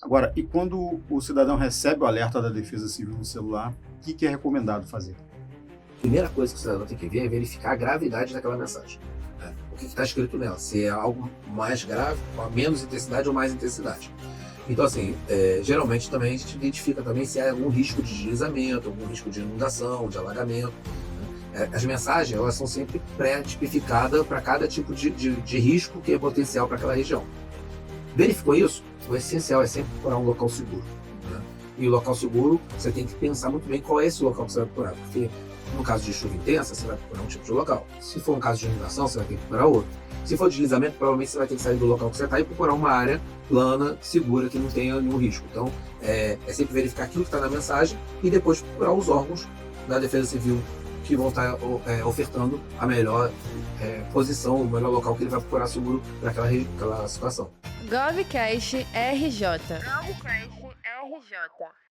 Agora, e quando o cidadão recebe o alerta da Defesa Civil no celular, o que é recomendado fazer? Primeira coisa que o cidadão tem que ver é verificar a gravidade daquela mensagem, né? O que está escrito nela, se é algo mais grave, com menos intensidade ou mais intensidade. Então, assim, geralmente também a gente identifica também se há algum risco de deslizamento, algum risco de inundação, de alagamento. As mensagens, elas são sempre pré-tipificadas para cada tipo de risco que é potencial para aquela região. Verificou isso? O essencial é sempre procurar um local seguro, né? E o local seguro, você tem que pensar muito bem qual é esse local que você vai procurar, porque no caso de chuva intensa, você vai procurar um tipo de local. Se for um caso de inundação, você vai ter que procurar outro. Se for deslizamento, provavelmente você vai ter que sair do local que você está e procurar uma área plana, segura, que não tenha nenhum risco. Então, é sempre verificar aquilo que está na mensagem e depois procurar os órgãos da Defesa Civil que vão estar ofertando a melhor posição, o melhor local que ele vai procurar seguro para aquela situação. Govcast RJ. Govcast RJ.